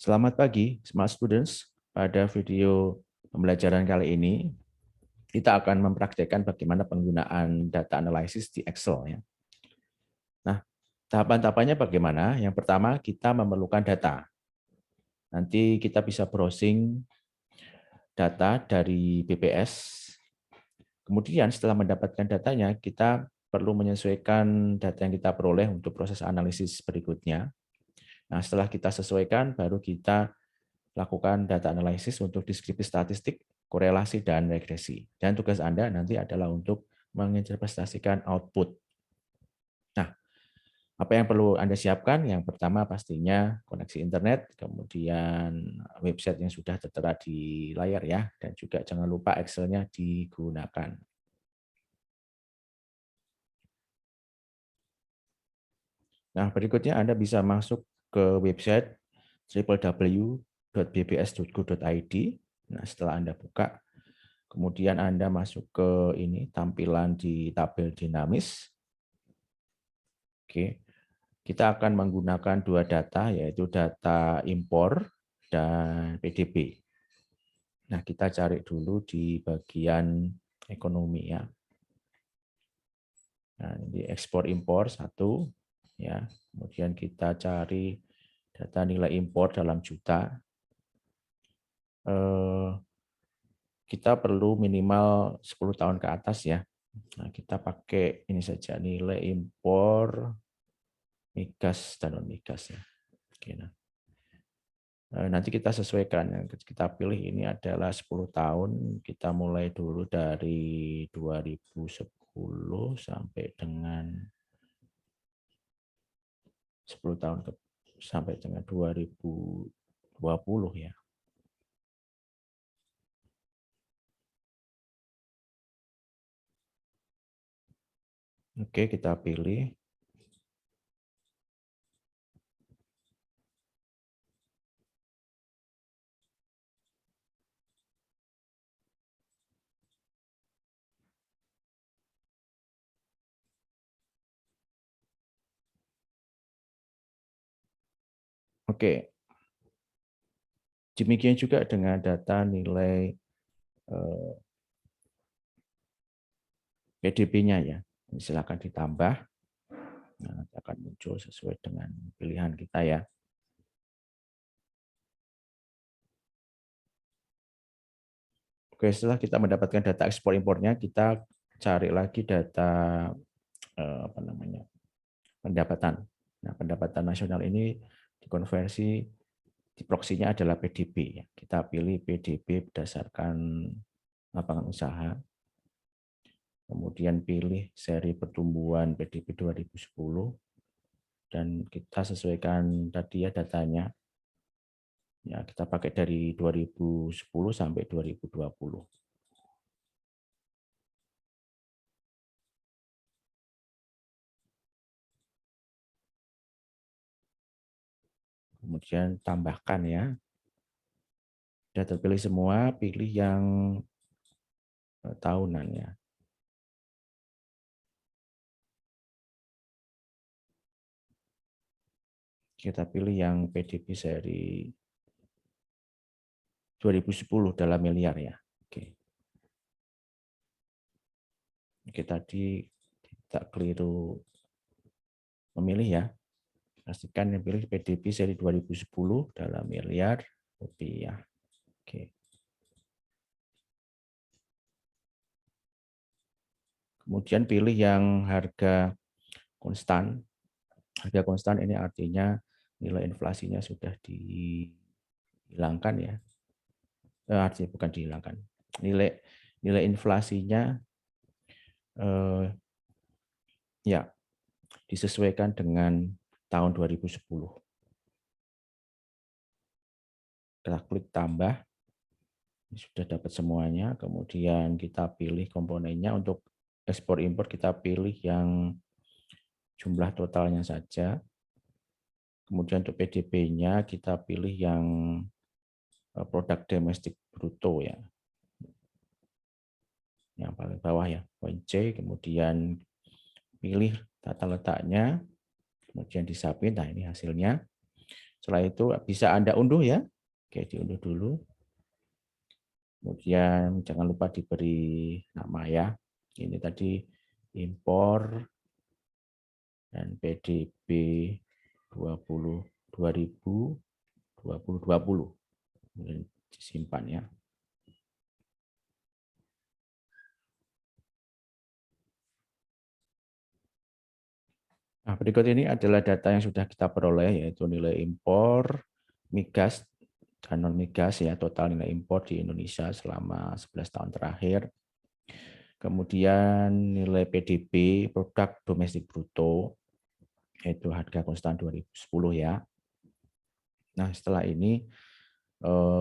Selamat pagi, Smart Students. Pada video pembelajaran kali ini, kita akan mempraktikkan bagaimana penggunaan data analisis di Excel. Nah, tahapan-tahapannya bagaimana? Yang pertama, kita memerlukan data. Nanti kita bisa browsing data dari BPS. Kemudian setelah mendapatkan datanya, kita perlu menyesuaikan data yang kita peroleh untuk proses analisis berikutnya. Nah, setelah kita sesuaikan, baru kita lakukan data analisis untuk deskripsi statistik, korelasi, dan regresi. Dan tugas Anda nanti adalah untuk menginterpretasikan output. Nah, apa yang perlu Anda siapkan? Yang pertama pastinya koneksi internet, kemudian website yang sudah tertera di layar ya, dan juga jangan lupa Excel-nya digunakan. Nah, berikutnya Anda bisa masuk ke website www.bbs.go.id. Nah, setelah Anda buka, kemudian Anda masuk ke ini tampilan di tabel dinamis. Oke. Kita akan menggunakan dua data, yaitu data impor dan PDB. Nah, kita cari dulu di bagian ekonomi ya. Nah, ini ekspor impor satu ya. Kemudian kita cari data nilai impor dalam juta. Kita perlu minimal 10 tahun ke atas ya. Nah, kita pakai ini saja, nilai impor migas dan non migas ya. Oke, nah. Nanti kita sesuaikan, yang kita pilih ini adalah 10 tahun, kita mulai dulu dari 2010 sampai dengan 10 tahun sampai dengan 2020 ya. Oke, kita pilih. Oke, demikian juga dengan data nilai PDB-nya ya. Silakan ditambah. Nah, akan muncul sesuai dengan pilihan kita ya. Oke, setelah kita mendapatkan data ekspor impornya, kita cari lagi data pendapatan. Nah, pendapatan nasional ini dikonversi, di proksinya adalah PDB. Kita pilih PDB berdasarkan lapangan usaha. Kemudian pilih seri pertumbuhan PDB 2010 dan kita sesuaikan tadi ya datanya. Ya, kita pakai dari 2010 sampai 2020. Kemudian tambahkan ya. Sudah terpilih semua, pilih yang tahunan ya. Kita pilih yang PDB seri 2010 dalam miliar ya. Oke. Oke, tadi kita keliru memilih ya. Pastikan yang pilih PDB seri 2010 dalam miliar rupiah. Oke. Kemudian pilih yang harga konstan. Harga konstan ini artinya nilai inflasinya sudah dihilangkan ya. Artinya bukan dihilangkan. Nilai inflasinya ya disesuaikan dengan tahun 2010. Kita klik tambah. Sudah dapat semuanya, kemudian kita pilih komponennya. Untuk ekspor impor kita pilih yang jumlah totalnya saja. Kemudian untuk PDB-nya kita pilih yang produk domestik bruto ya. Yang paling bawah ya, poin C, kemudian pilih tata letaknya, kemudian disubmit. Nah, ini hasilnya. Setelah itu bisa Anda unduh ya. Oke, diunduh dulu. Kemudian jangan lupa diberi nama ya. Ini tadi impor dan PDB 2020. Kemudian disimpan ya. Nah, berikut ini adalah data yang sudah kita peroleh, yaitu nilai impor migas dan non migas ya, total nilai impor di Indonesia selama 11 tahun terakhir. Kemudian nilai PDB, produk domestik bruto, yaitu harga konstan 2010 ya. Nah, setelah ini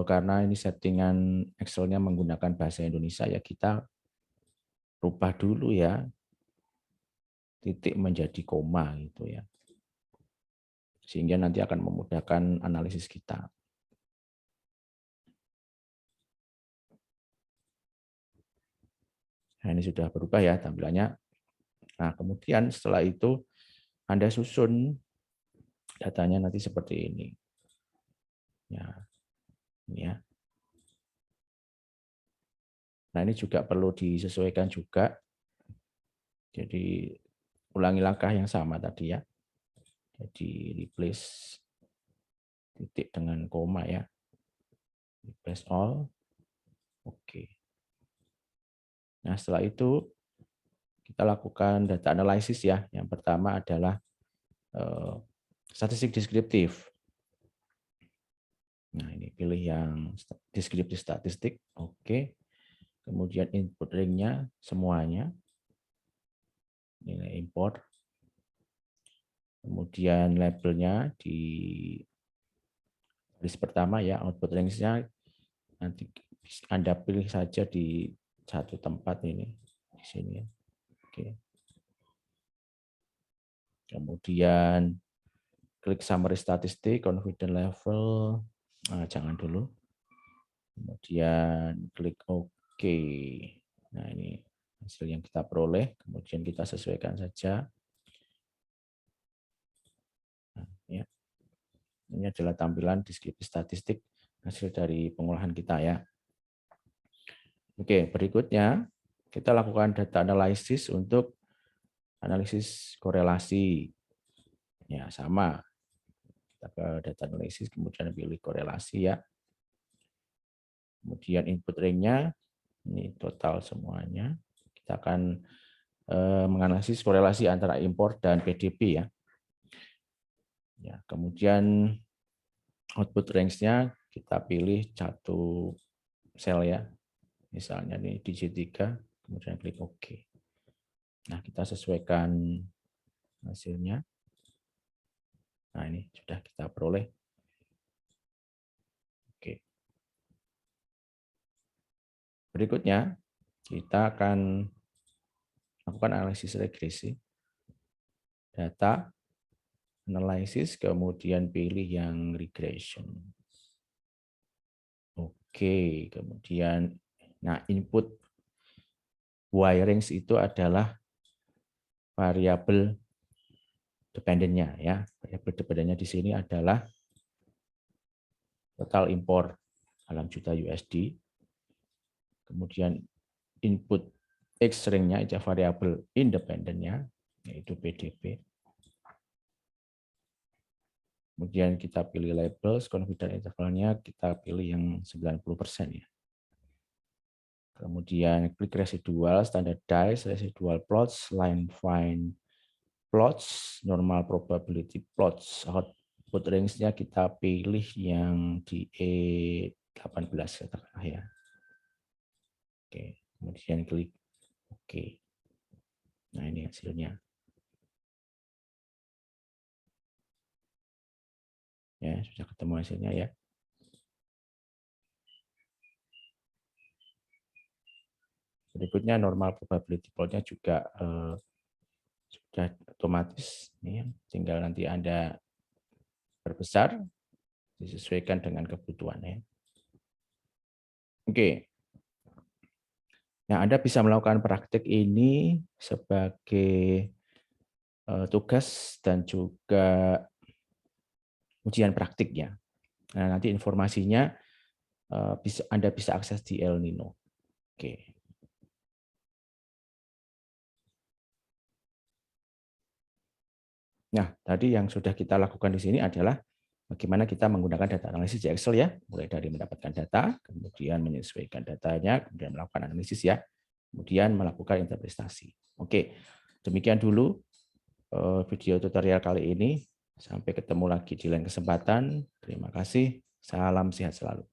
karena ini settingan Excel-nya menggunakan bahasa Indonesia ya, kita rubah dulu ya titik menjadi koma gitu ya. Sehingga nanti akan memudahkan analisis kita. Nah, ini sudah berubah ya tampilannya. Nah, kemudian setelah itu Anda susun datanya nanti seperti ini. Ya, ini ya. Nah, ini juga perlu disesuaikan juga. Jadi ulangi langkah yang sama tadi ya. Jadi replace titik dengan koma ya. Replace all. Oke. Nah, setelah itu kita lakukan data analisis ya. Yang pertama adalah statistik deskriptif. Nah, ini pilih yang deskriptif statistik. Oke. Kemudian input ring-nya semuanya. Nilai import. Kemudian labelnya di baris pertama ya, output range-nya nanti Anda pilih saja di satu tempat ini di sini ya. Oke. Kemudian klik summary statistik, confidence level, jangan dulu. Kemudian klik OK. Nah, ini hasil yang kita peroleh, kemudian kita sesuaikan saja. Nah, ya. Ini adalah tampilan deskripsi statistik hasil dari pengolahan kita ya. Oke, berikutnya kita lakukan data analisis untuk analisis korelasi. Ya, sama. Kita ke data analisis, kemudian pilih korelasi ya. Kemudian input ring-nya, ini total semuanya. Kita akan menganalisis korelasi antara impor dan PDB ya. Ya, kemudian output range-nya kita pilih satu sel ya. Misalnya ini DJ3, kemudian klik OK. Nah, kita sesuaikan hasilnya. Nah, ini sudah kita peroleh. Oke. Berikutnya, kita akan lakukan analisis regresi. Data, analisis, kemudian pilih yang regression. Oke, kemudian, nah input y-range itu adalah variabel dependennya ya. Variabel dependennya di sini adalah total impor dalam juta USD. Kemudian input X-ring-nya itu variabel independennya yaitu PDB. Kemudian kita pilih labels, confidence intervalnya kita pilih yang 90% ya. Kemudian klik residual, standardize, residual plots, line find plots, normal probability plots. Output range-nya kita pilih yang di E18 ya. Oke, kemudian klik OK. Nah, ini hasilnya. Ya, sudah ketemu hasilnya ya. Berikutnya normal probability plotnya juga sudah otomatis, ya. Tinggal nanti Anda perbesar, disesuaikan dengan kebutuhannya. Oke. Nah, Anda bisa melakukan praktik ini sebagai tugas dan juga ujian praktiknya. Nah, nanti informasinya Anda bisa akses di El Nino. Oke. Nah, tadi yang sudah kita lakukan di sini adalah bagaimana kita menggunakan data analisis di Excel ya, mulai dari mendapatkan data, kemudian menyesuaikan datanya, kemudian melakukan analisis ya, kemudian melakukan interpretasi. Oke, demikian dulu video tutorial kali ini. Sampai ketemu lagi di lain kesempatan. Terima kasih. Salam sehat selalu.